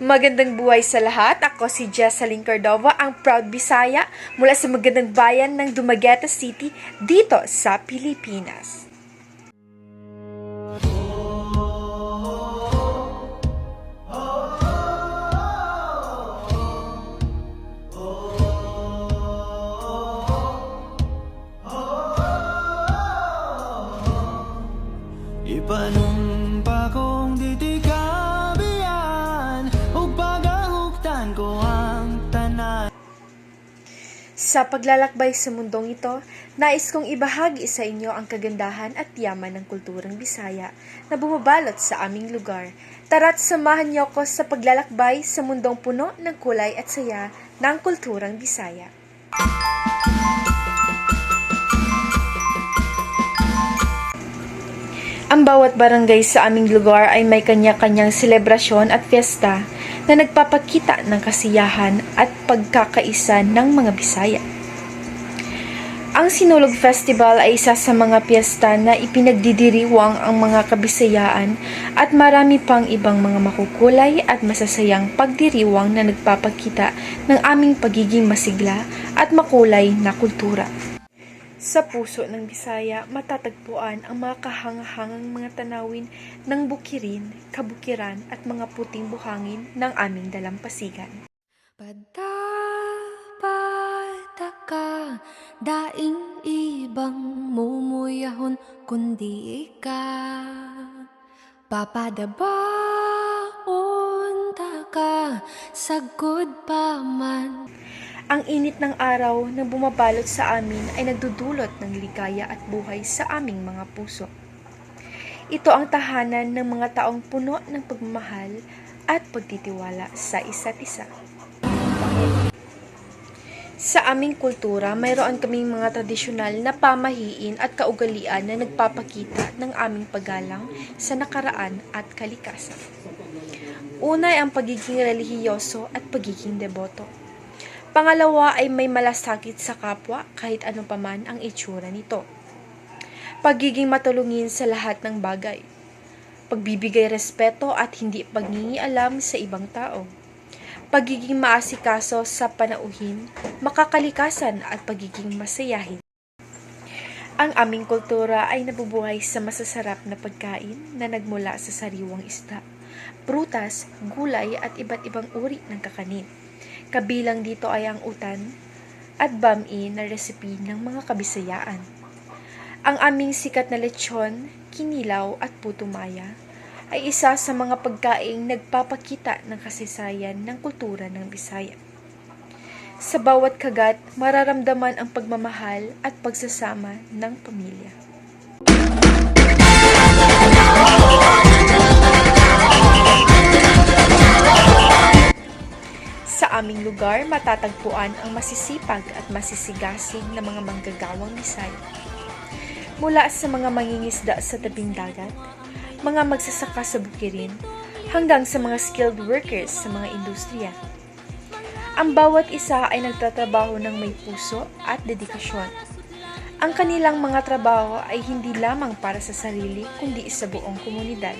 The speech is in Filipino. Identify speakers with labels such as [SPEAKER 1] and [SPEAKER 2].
[SPEAKER 1] Magandang buhay sa lahat. Ako si Jessalyn Cordova, ang proud Bisaya mula sa magandang bayan ng Dumaguete City dito sa Pilipinas.
[SPEAKER 2] Ipanumpa kong ditikabian ug pagahuktan ko ang tanan.
[SPEAKER 1] Sa paglalakbay sa mundong ito, nais kong ibahagi sa inyo ang kagandahan at yaman ng kulturang Bisaya na bumabalot sa aming lugar. Tara't samahan niyo ako sa paglalakbay sa mundong puno ng kulay at saya ng kulturang Bisaya. Ang bawat barangay sa aming lugar ay may kanya-kanyang selebrasyon at fiesta na nagpapakita ng kasiyahan at pagkakaisa ng mga Bisaya. Ang Sinulog Festival ay isa sa mga piyesta na ipinagdidiriwang ang mga kabisayaan at marami pang ibang mga makukulay at masasayang pagdiriwang na nagpapakita ng aming pagiging masigla at makulay na kultura. Sa puso ng Bisaya, matatagpuan ang mga kahangahangang mga tanawin ng bukirin, kabukiran at mga puting buhangin ng aming dalampasigan.
[SPEAKER 3] Padapataka, daing ibang mumuyahon kundi ikaw. Papadabaon taka, sagod pa man.
[SPEAKER 1] Ang init ng araw na bumabalot sa amin ay nagdudulot ng ligaya at buhay sa aming mga puso. Ito ang tahanan ng mga taong puno ng pagmamahal at pagtitiwala sa isa't isa. Sa aming kultura, mayroon kaming mga tradisyonal na pamahiin at kaugalian na nagpapakita ng aming paggalang sa nakaraan at kalikasan. Una ay ang pagiging relihiyoso at pagiging deboto. Pangalawa ay may malasakit sa kapwa kahit ano paman ang itsura nito. Pagiging matulungin sa lahat ng bagay. Pagbibigay respeto at hindi pagngingialam sa ibang tao. Pagiging maasikaso sa panauhin, makakalikasan at pagiging masayahin. Ang aming kultura ay nabubuhay sa masasarap na pagkain na nagmula sa sariwang isda, prutas, gulay at iba't ibang uri ng kakanin. Kabilang dito ay ang utan at bami na recipe ng mga Kabisayaan. Ang aming sikat na lechon, kinilaw at puto maya ay isa sa mga pagkaing nagpapakita ng kasaysayan ng kultura ng Bisaya. Sa bawat kagat, mararamdaman ang pagmamahal at pagsasama ng pamilya. Sa aming lugar, matatagpuan ang masisipag at masisigasig na mga manggagawang Bisaya. Mula sa mga mangingisda sa tabing dagat, mga magsasaka sa bukirin, hanggang sa mga skilled workers sa mga industriya. Ang bawat isa ay nagtatrabaho ng may puso at dedikasyon. Ang kanilang mga trabaho ay hindi lamang para sa sarili kundi sa buong komunidad.